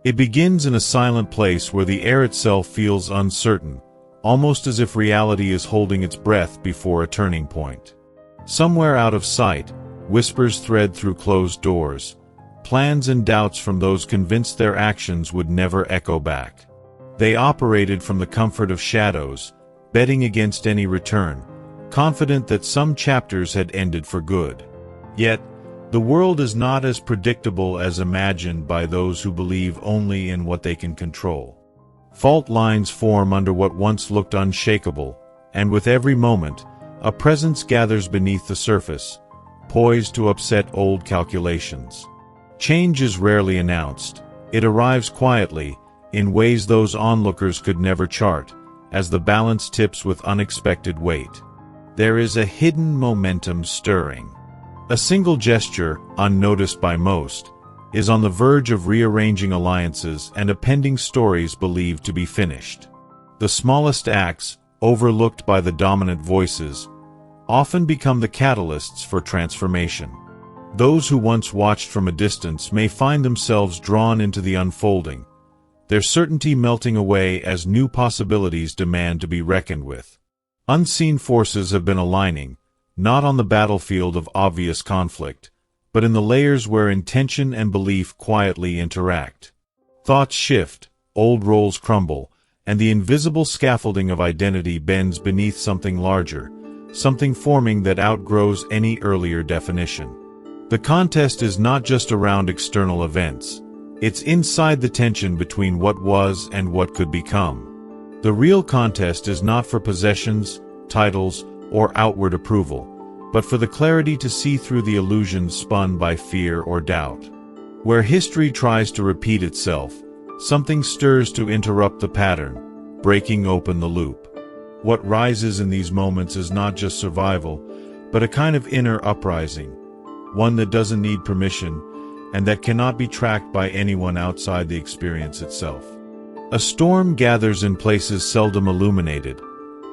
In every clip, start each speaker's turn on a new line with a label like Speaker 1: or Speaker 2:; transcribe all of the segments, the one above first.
Speaker 1: It begins in a silent place where the air itself feels uncertain, almost as if reality is holding its breath before a turning point. Somewhere out of sight, whispers thread through closed doors, plans and doubts from those convinced their actions would never echo back. They operated from the comfort of shadows, betting against any return, confident that some chapters had ended for good. Yet, the world is not as predictable as imagined by those who believe only in what they can control. Fault lines form under what once looked unshakable, and with every moment, a presence gathers beneath the surface, poised to upset old calculations. Change is rarely announced. It arrives quietly, in ways those onlookers could never chart, as the balance tips with unexpected weight. There is a hidden momentum stirring. A single gesture, unnoticed by most, is on the verge of rearranging alliances and appending stories believed to be finished. The smallest acts, overlooked by the dominant voices, often become the catalysts for transformation. Those who once watched from a distance may find themselves drawn into the unfolding, their certainty melting away as new possibilities demand to be reckoned with. Unseen forces have been aligning, not on the battlefield of obvious conflict, but in the layers where intention and belief quietly interact. Thoughts shift, old roles crumble, and the invisible scaffolding of identity bends beneath something larger, something forming that outgrows any earlier definition. The contest is not just around external events. It's inside the tension between what was and what could become. The real contest is not for possessions, titles, or outward approval, but for the clarity to see through the illusions spun by fear or doubt. Where history tries to repeat itself, something stirs to interrupt the pattern, breaking open the loop. What rises in these moments is not just survival, but a kind of inner uprising, one that doesn't need permission, and that cannot be tracked by anyone outside the experience itself. A storm gathers in places seldom illuminated,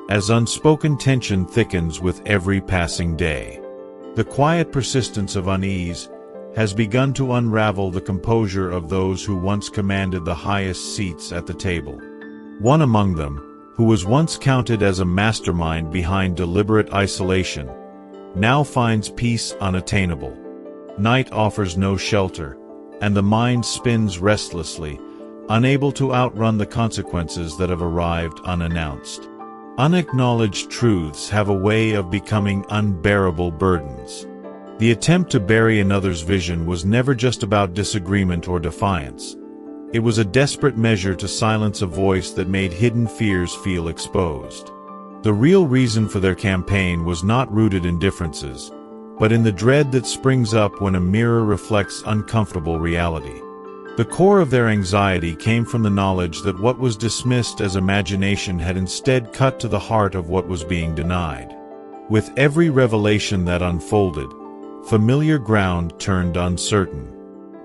Speaker 1: as unspoken tension thickens with every passing day. The quiet persistence of unease has begun to unravel the composure of those who once commanded the highest seats at the table. One among them, who was once counted as a mastermind behind deliberate isolation, now finds peace unattainable. Night offers no shelter, and the mind spins restlessly, unable to outrun the consequences that have arrived unannounced. Unacknowledged truths have a way of becoming unbearable burdens. The attempt to bury another's vision was never just about disagreement or defiance. It was a desperate measure to silence a voice that made hidden fears feel exposed. The real reason for their campaign was not rooted in differences, but in the dread that springs up when a mirror reflects uncomfortable reality. The core of their anxiety came from the knowledge that what was dismissed as imagination had instead cut to the heart of what was being denied. With every revelation that unfolded, familiar ground turned uncertain.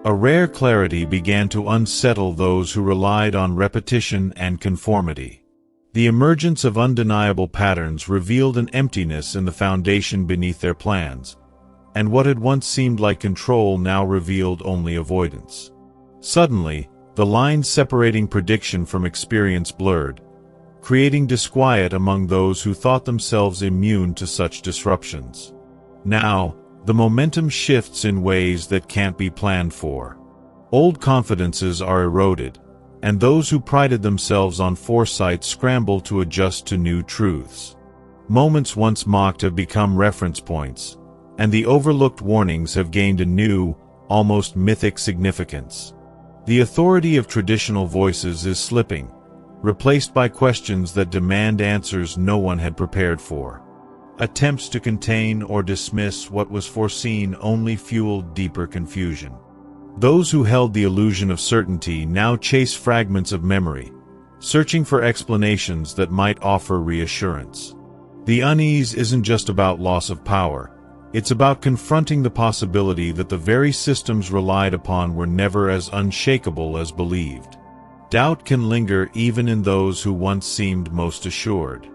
Speaker 1: A rare clarity began to unsettle those who relied on repetition and conformity. The emergence of undeniable patterns revealed an emptiness in the foundation beneath their plans, and what had once seemed like control now revealed only avoidance. Suddenly, the lines separating prediction from experience blurred, creating disquiet among those who thought themselves immune to such disruptions. Now, the momentum shifts in ways that can't be planned for. Old confidences are eroded, and those who prided themselves on foresight scramble to adjust to new truths. Moments once mocked have become reference points, and the overlooked warnings have gained a new, almost mythic significance. The authority of traditional voices is slipping, replaced by questions that demand answers no one had prepared for. Attempts to contain or dismiss what was foreseen only fueled deeper confusion. Those who held the illusion of certainty now chase fragments of memory, searching for explanations that might offer reassurance. The unease isn't just about loss of power. It's about confronting the possibility that the very systems relied upon were never as unshakable as believed. Doubt can linger even in those who once seemed most assured.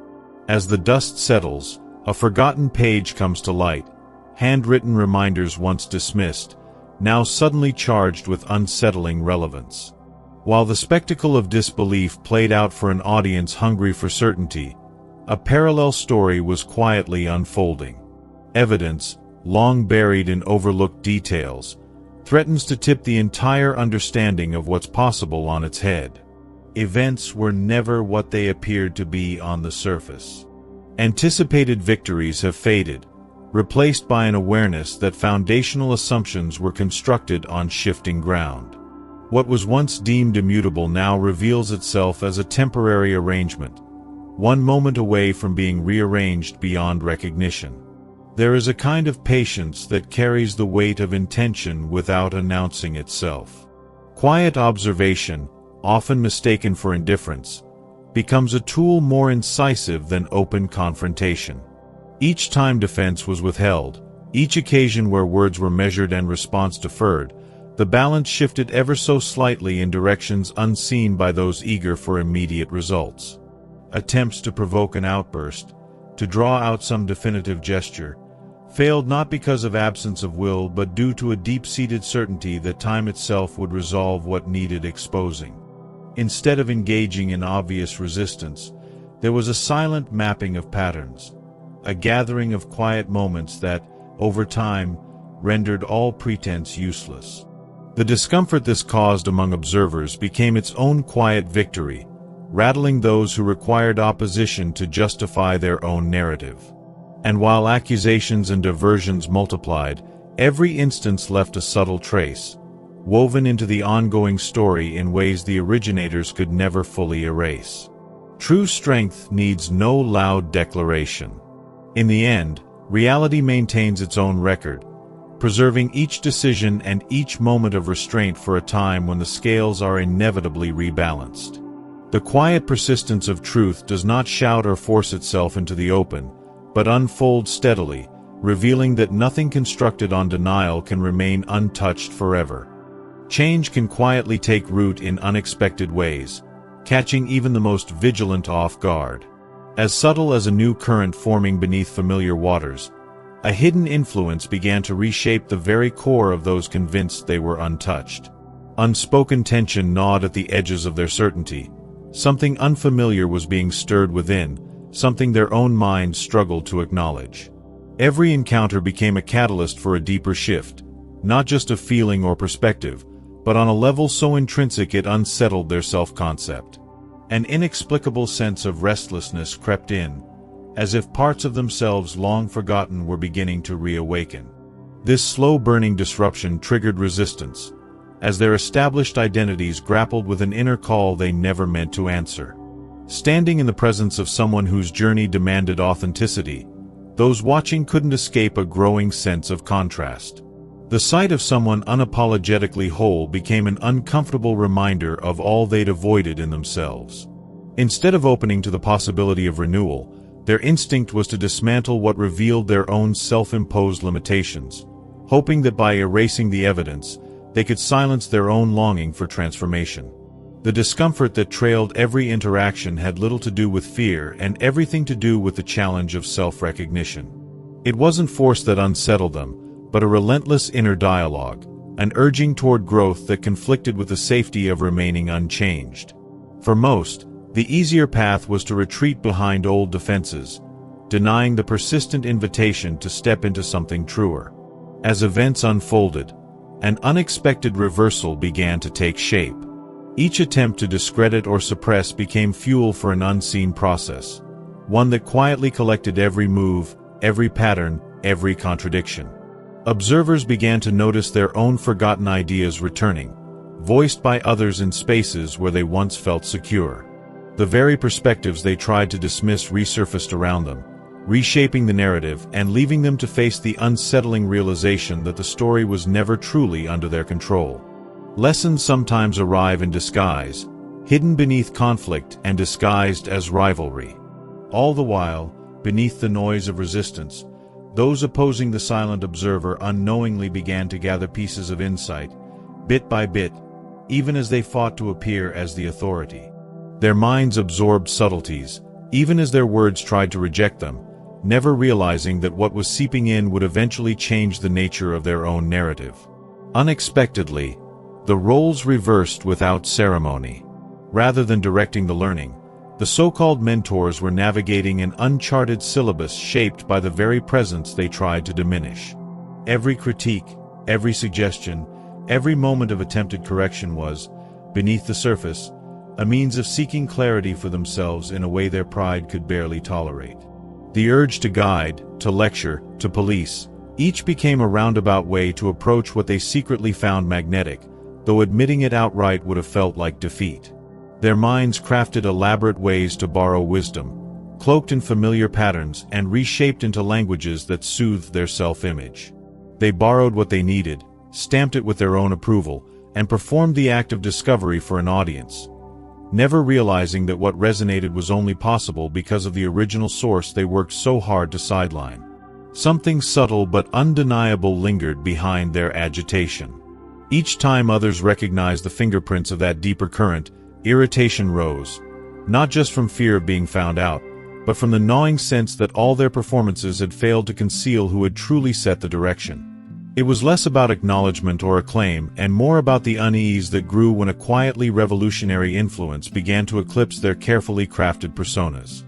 Speaker 1: As the dust settles, a forgotten page comes to light, handwritten reminders once dismissed, now suddenly charged with unsettling relevance. While the spectacle of disbelief played out for an audience hungry for certainty, a parallel story was quietly unfolding. Evidence, long buried in overlooked details, threatens to tip the entire understanding of what's possible on its head. Events were never what they appeared to be on the surface. Anticipated victories have faded, replaced by an awareness that foundational assumptions were constructed on shifting ground. What was once deemed immutable now reveals itself as a temporary arrangement, one moment away from being rearranged beyond recognition. There is a kind of patience that carries the weight of intention without announcing itself. Quiet observation, often mistaken for indifference, becomes a tool more incisive than open confrontation. Each time defense was withheld, each occasion where words were measured and response deferred, the balance shifted ever so slightly in directions unseen by those eager for immediate results. Attempts to provoke an outburst, to draw out some definitive gesture, failed not because of absence of will but due to a deep-seated certainty that time itself would resolve what needed exposing. Instead of engaging in obvious resistance, there was a silent mapping of patterns, a gathering of quiet moments that, over time, rendered all pretense useless. The discomfort this caused among observers became its own quiet victory, rattling those who required opposition to justify their own narrative. And while accusations and diversions multiplied, every instance left a subtle trace, woven into the ongoing story in ways the originators could never fully erase. True strength needs no loud declaration. In the end, reality maintains its own record, preserving each decision and each moment of restraint for a time when the scales are inevitably rebalanced. The quiet persistence of truth does not shout or force itself into the open, but unfolds steadily, revealing that nothing constructed on denial can remain untouched forever. Change can quietly take root in unexpected ways, catching even the most vigilant off guard. As subtle as a new current forming beneath familiar waters, a hidden influence began to reshape the very core of those convinced they were untouched. Unspoken tension gnawed at the edges of their certainty. Something unfamiliar was being stirred within, something their own minds struggled to acknowledge. Every encounter became a catalyst for a deeper shift, not just of feeling or perspective, but on a level so intrinsic it unsettled their self-concept. An inexplicable sense of restlessness crept in, as if parts of themselves long forgotten were beginning to reawaken. This slow-burning disruption triggered resistance, as their established identities grappled with an inner call they never meant to answer. Standing in the presence of someone whose journey demanded authenticity, those watching couldn't escape a growing sense of contrast. The sight of someone unapologetically whole became an uncomfortable reminder of all they'd avoided in themselves. Instead of opening to the possibility of renewal, their instinct was to dismantle what revealed their own self-imposed limitations, hoping that by erasing the evidence, they could silence their own longing for transformation. The discomfort that trailed every interaction had little to do with fear and everything to do with the challenge of self-recognition. It wasn't force that unsettled them, but a relentless inner dialogue, an urging toward growth that conflicted with the safety of remaining unchanged. For most, the easier path was to retreat behind old defenses, denying the persistent invitation to step into something truer. As events unfolded, an unexpected reversal began to take shape. Each attempt to discredit or suppress became fuel for an unseen process, one that quietly collected every move, every pattern, every contradiction. Observers began to notice their own forgotten ideas returning, voiced by others in spaces where they once felt secure. The very perspectives they tried to dismiss resurfaced around them, reshaping the narrative and leaving them to face the unsettling realization that the story was never truly under their control. Lessons sometimes arrive in disguise, hidden beneath conflict and disguised as rivalry. All the while, beneath the noise of resistance, those opposing the silent observer unknowingly began to gather pieces of insight, bit by bit, even as they fought to appear as the authority. Their minds absorbed subtleties, even as their words tried to reject them, never realizing that what was seeping in would eventually change the nature of their own narrative. Unexpectedly, the roles reversed without ceremony. Rather than directing the learning, the so-called mentors were navigating an uncharted syllabus shaped by the very presence they tried to diminish. Every critique, every suggestion, every moment of attempted correction was, beneath the surface, a means of seeking clarity for themselves in a way their pride could barely tolerate. The urge to guide, to lecture, to police, each became a roundabout way to approach what they secretly found magnetic, though admitting it outright would have felt like defeat. Their minds crafted elaborate ways to borrow wisdom, cloaked in familiar patterns and reshaped into languages that soothed their self-image. They borrowed what they needed, stamped it with their own approval, and performed the act of discovery for an audience, never realizing that what resonated was only possible because of the original source they worked so hard to sideline. Something subtle but undeniable lingered behind their agitation. Each time others recognized the fingerprints of that deeper current, irritation rose, not just from fear of being found out, but from the gnawing sense that all their performances had failed to conceal who had truly set the direction. It was less about acknowledgement or acclaim and more about the unease that grew when a quietly revolutionary influence began to eclipse their carefully crafted personas.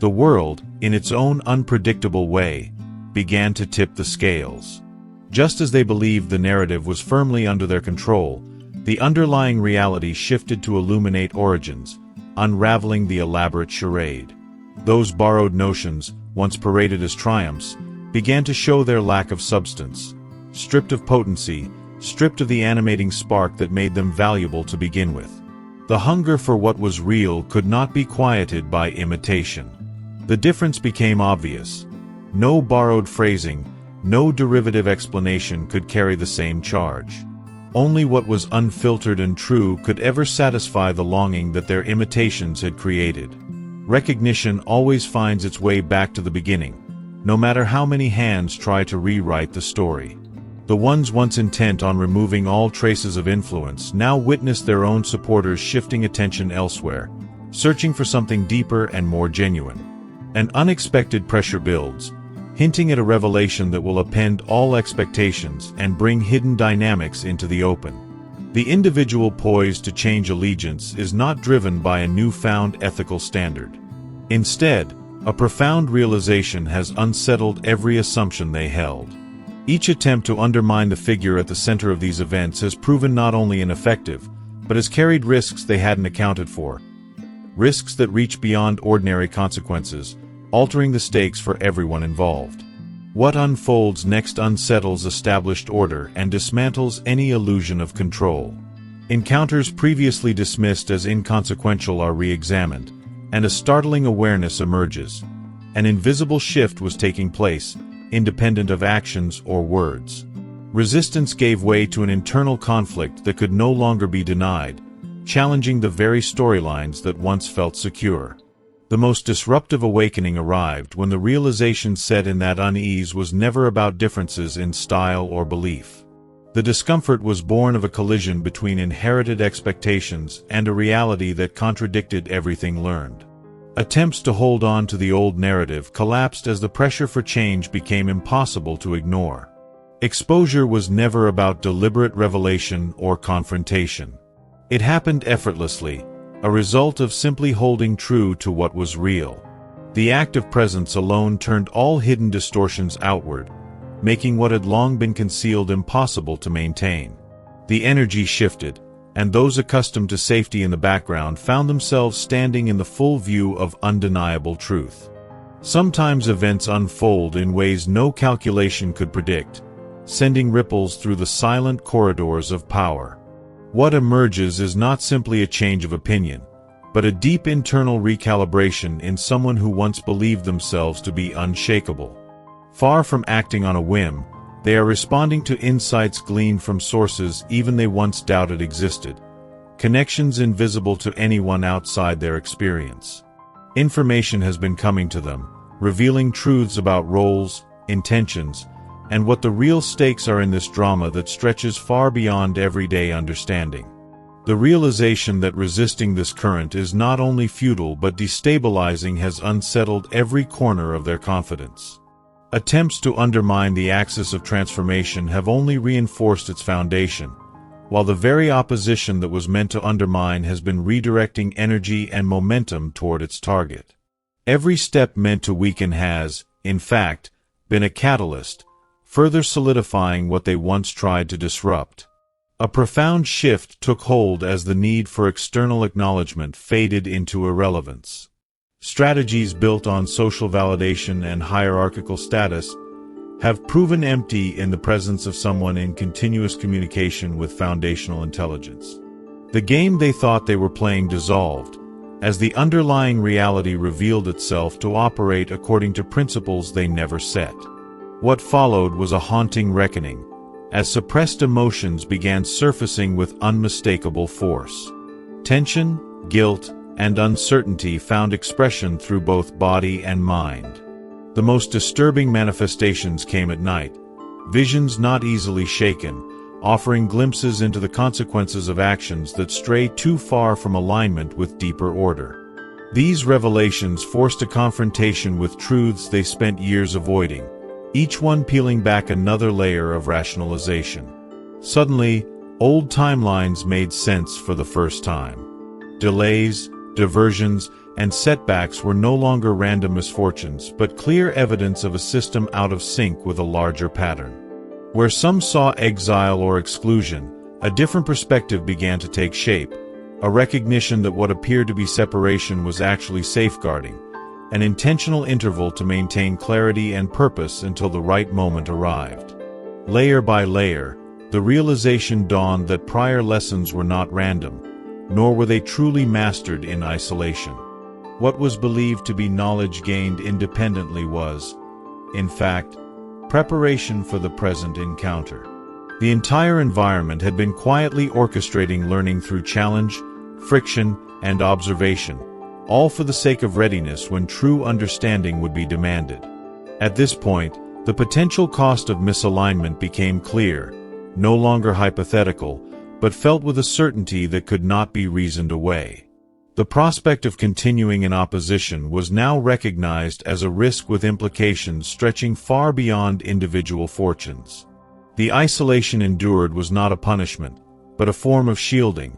Speaker 1: The world, in its own unpredictable way, began to tip the scales. Just as they believed the narrative was firmly under their control, the underlying reality shifted to illuminate origins, unraveling the elaborate charade. Those borrowed notions, once paraded as triumphs, began to show their lack of substance. Stripped of potency, stripped of the animating spark that made them valuable to begin with. The hunger for what was real could not be quieted by imitation. The difference became obvious. No borrowed phrasing, no derivative explanation could carry the same charge. Only what was unfiltered and true could ever satisfy the longing that their imitations had created. Recognition always finds its way back to the beginning, no matter how many hands try to rewrite the story. The ones once intent on removing all traces of influence now witnessed their own supporters shifting attention elsewhere, searching for something deeper and more genuine. An unexpected pressure builds, hinting at a revelation that will upend all expectations and bring hidden dynamics into the open. The individual poised to change allegiance is not driven by a newfound ethical standard. Instead, a profound realization has unsettled every assumption they held. Each attempt to undermine the figure at the center of these events has proven not only ineffective, but has carried risks they hadn't accounted for. Risks that reach beyond ordinary consequences, altering the stakes for everyone involved. What unfolds next unsettles established order and dismantles any illusion of control. Encounters previously dismissed as inconsequential are re-examined, and a startling awareness emerges. An invisible shift was taking place, independent of actions or words. Resistance gave way to an internal conflict that could no longer be denied, challenging the very storylines that once felt secure. The most disruptive awakening arrived when the realization set in that unease was never about differences in style or belief. The discomfort was born of a collision between inherited expectations and a reality that contradicted everything learned. Attempts to hold on to the old narrative collapsed as the pressure for change became impossible to ignore. Exposure was never about deliberate revelation or confrontation. It happened effortlessly, a result of simply holding true to what was real. The act of presence alone turned all hidden distortions outward, making what had long been concealed impossible to maintain. The energy shifted, and those accustomed to safety in the background found themselves standing in the full view of undeniable truth. Sometimes events unfold in ways no calculation could predict, sending ripples through the silent corridors of power. What emerges is not simply a change of opinion, but a deep internal recalibration in someone who once believed themselves to be unshakable. Far from acting on a whim, they are responding to insights gleaned from sources even they once doubted existed, connections invisible to anyone outside their experience. Information has been coming to them, revealing truths about roles, intentions, and what the real stakes are in this drama that stretches far beyond everyday understanding. The realization that resisting this current is not only futile but destabilizing has unsettled every corner of their confidence. Attempts to undermine the axis of transformation have only reinforced its foundation, while the very opposition that was meant to undermine has been redirecting energy and momentum toward its target. Every step meant to weaken has, in fact, been a catalyst, further solidifying what they once tried to disrupt. A profound shift took hold as the need for external acknowledgement faded into irrelevance. Strategies built on social validation and hierarchical status have proven empty in the presence of someone in continuous communication with foundational intelligence. The game they thought they were playing dissolved, as the underlying reality revealed itself to operate according to principles they never set. What followed was a haunting reckoning, as suppressed emotions began surfacing with unmistakable force. Tension, guilt, and uncertainty found expression through both body and mind. The most disturbing manifestations came at night, visions not easily shaken, offering glimpses into the consequences of actions that stray too far from alignment with deeper order. These revelations forced a confrontation with truths they spent years avoiding, each one peeling back another layer of rationalization. Suddenly, old timelines made sense for the first time. Delays, diversions, and setbacks were no longer random misfortunes, but clear evidence of a system out of sync with a larger pattern. Where some saw exile or exclusion, a different perspective began to take shape, a recognition that what appeared to be separation was actually safeguarding, an intentional interval to maintain clarity and purpose until the right moment arrived. Layer by layer, the realization dawned that prior lessons were not random, nor were they truly mastered in isolation. What was believed to be knowledge gained independently was, in fact, preparation for the present encounter. The entire environment had been quietly orchestrating learning through challenge, friction, and observation, all for the sake of readiness when true understanding would be demanded. At this point, the potential cost of misalignment became clear, no longer hypothetical, but felt with a certainty that could not be reasoned away. The prospect of continuing in opposition was now recognized as a risk with implications stretching far beyond individual fortunes. The isolation endured was not a punishment, but a form of shielding,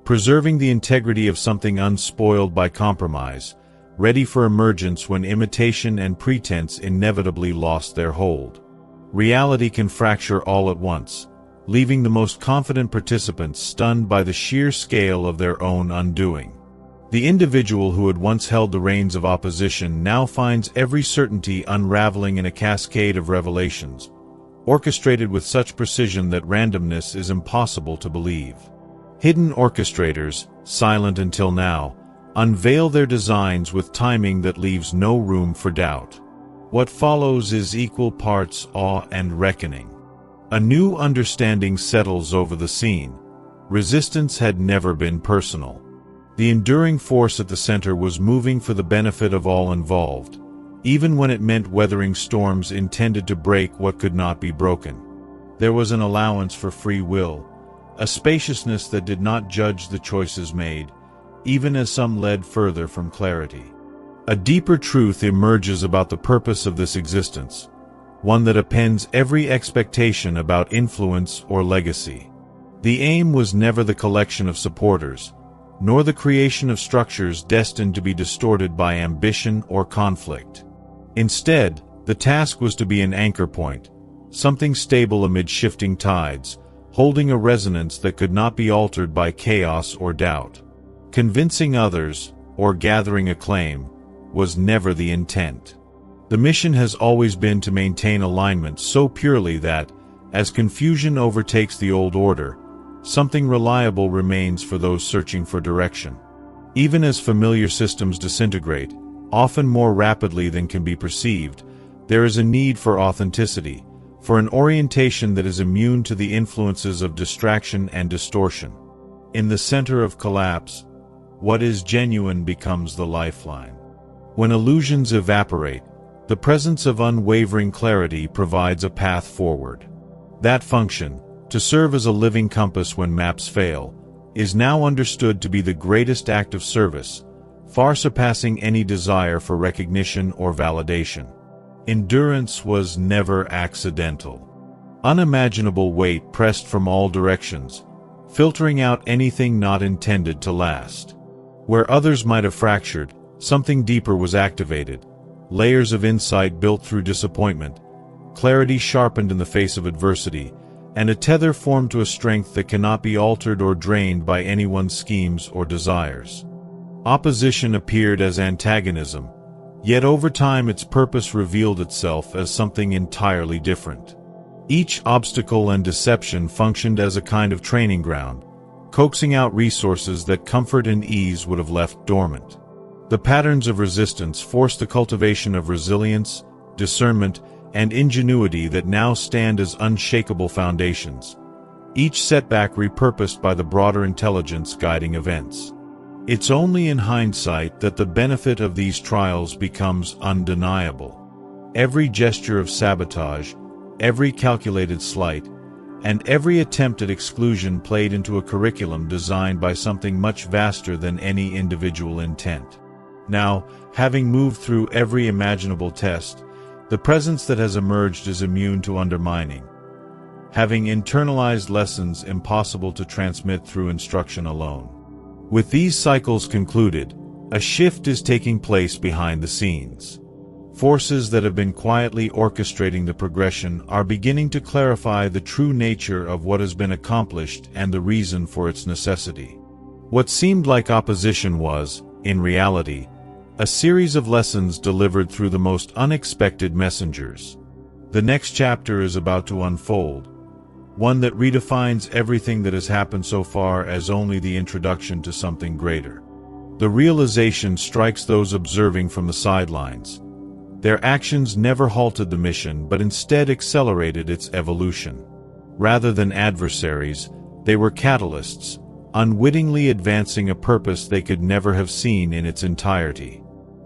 Speaker 1: preserving the integrity of something unspoiled by compromise, ready for emergence when imitation and pretense inevitably lost their hold. Reality can fracture all at once, leaving the most confident participants stunned by the sheer scale of their own undoing. The individual who had once held the reins of opposition now finds every certainty unraveling in a cascade of revelations, orchestrated with such precision that randomness is impossible to believe. Hidden orchestrators, silent until now, unveil their designs with timing that leaves no room for doubt. What follows is equal parts awe and reckoning. A new understanding settles over the scene. Resistance had never been personal. The enduring force at the center was moving for the benefit of all involved, even when it meant weathering storms intended to break what could not be broken. There was an allowance for free will, a spaciousness that did not judge the choices made, even as some led further from clarity. A deeper truth emerges about the purpose of this existence, one that appends every expectation about influence or legacy. The aim was never the collection of supporters, nor the creation of structures destined to be distorted by ambition or conflict. Instead, the task was to be an anchor point, something stable amid shifting tides, holding a resonance that could not be altered by chaos or doubt. Convincing others, or gathering acclaim, was never the intent. The mission has always been to maintain alignment so purely that, as confusion overtakes the old order, something reliable remains for those searching for direction. Even as familiar systems disintegrate, often more rapidly than can be perceived, there is a need for authenticity, for an orientation that is immune to the influences of distraction and distortion. In the center of collapse, what is genuine becomes the lifeline. When illusions evaporate, the presence of unwavering clarity provides a path forward. That function, to serve as a living compass when maps fail, is now understood to be the greatest act of service, far surpassing any desire for recognition or validation. Endurance was never accidental. Unimaginable weight pressed from all directions, filtering out anything not intended to last. Where others might have fractured, something deeper was activated. Layers of insight built through disappointment, clarity sharpened in the face of adversity, and a tether formed to a strength that cannot be altered or drained by anyone's schemes or desires. Opposition appeared as antagonism, yet over time its purpose revealed itself as something entirely different. Each obstacle and deception functioned as a kind of training ground, coaxing out resources that comfort and ease would have left dormant. The patterns of resistance forced the cultivation of resilience, discernment, and ingenuity that now stand as unshakable foundations, each setback repurposed by the broader intelligence guiding events. It's only in hindsight that the benefit of these trials becomes undeniable. Every gesture of sabotage, every calculated slight, and every attempt at exclusion played into a curriculum designed by something much vaster than any individual intent. Now, having moved through every imaginable test, the presence that has emerged is immune to undermining. Having internalized lessons impossible to transmit through instruction alone. With these cycles concluded, a shift is taking place behind the scenes. Forces that have been quietly orchestrating the progression are beginning to clarify the true nature of what has been accomplished and the reason for its necessity. What seemed like opposition was, in reality, a series of lessons delivered through the most unexpected messengers. The next chapter is about to unfold, one that redefines everything that has happened so far as only the introduction to something greater. The realization strikes those observing from the sidelines. Their actions never halted the mission but instead accelerated its evolution. Rather than adversaries, they were catalysts, unwittingly advancing a purpose they could never have seen in its entirety.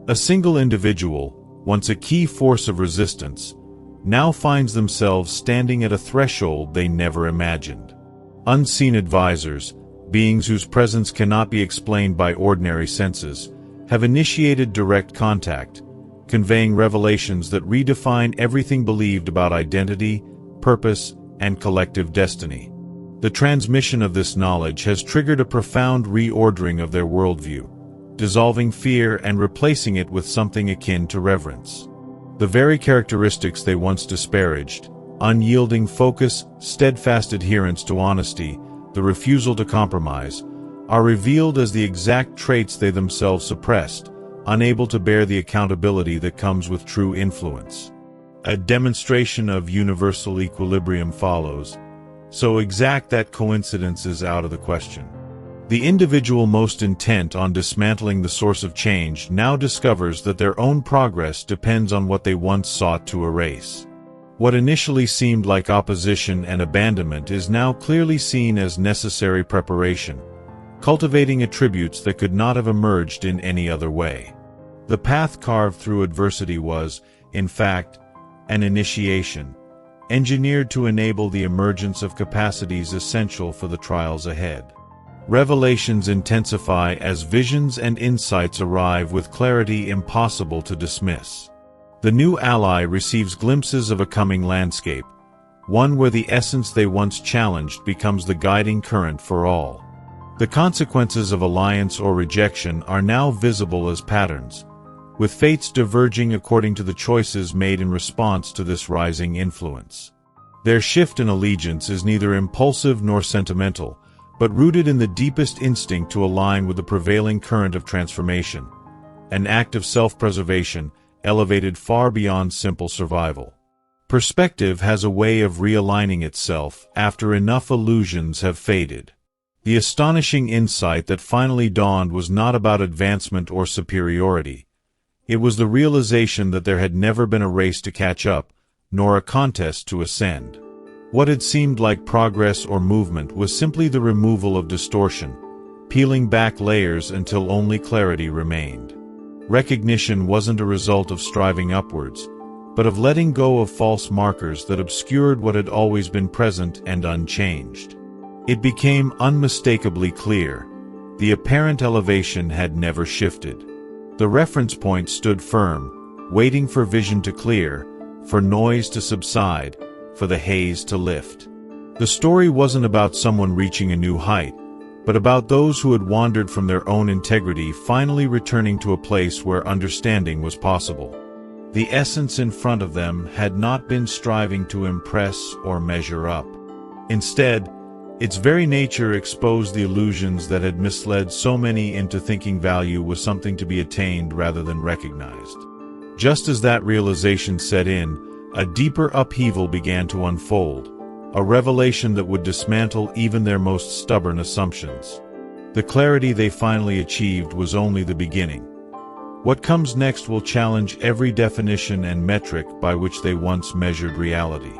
Speaker 1: A single individual, once a key force of resistance, now finds themselves standing at a threshold they never imagined. Unseen advisors, beings whose presence cannot be explained by ordinary senses, have initiated direct contact, conveying revelations that redefine everything believed about identity, purpose, and collective destiny. The transmission of this knowledge has triggered a profound reordering of their worldview, dissolving fear and replacing it with something akin to reverence. The very characteristics they once disparaged, unyielding focus, steadfast adherence to honesty, the refusal to compromise, are revealed as the exact traits they themselves suppressed, unable to bear the accountability that comes with true influence. A demonstration of universal equilibrium follows, so exact that coincidence is out of the question. The individual most intent on dismantling the source of change now discovers that their own progress depends on what they once sought to erase. What initially seemed like opposition and abandonment is now clearly seen as necessary preparation, cultivating attributes that could not have emerged in any other way. The path carved through adversity was, in fact, an initiation, engineered to enable the emergence of capacities essential for the trials ahead. Revelations intensify as visions and insights arrive with clarity impossible to dismiss. The new ally receives glimpses of a coming landscape, one where the essence they once challenged becomes the guiding current for all. The consequences of alliance or rejection are now visible as patterns, with fates diverging according to the choices made in response to this rising influence. Their shift in allegiance is neither impulsive nor sentimental, but rooted in the deepest instinct to align with the prevailing current of transformation, an act of self-preservation elevated far beyond simple survival. Perspective has a way of realigning itself after enough illusions have faded. The astonishing insight that finally dawned was not about advancement or superiority. It was the realization that there had never been a race to catch up, nor a contest to ascend. What had seemed like progress or movement was simply the removal of distortion, peeling back layers until only clarity remained. Recognition wasn't a result of striving upwards, but of letting go of false markers that obscured what had always been present and unchanged. It became unmistakably clear. The apparent elevation had never shifted. The reference point stood firm, waiting for vision to clear, for noise to subside, for the haze to lift. The story wasn't about someone reaching a new height, but about those who had wandered from their own integrity finally returning to a place where understanding was possible. The essence in front of them had not been striving to impress or measure up. Instead, its very nature exposed the illusions that had misled so many into thinking value was something to be attained rather than recognized. Just as that realization set in, a deeper upheaval began to unfold, a revelation that would dismantle even their most stubborn assumptions. The clarity they finally achieved was only the beginning. What comes next will challenge every definition and metric by which they once measured reality.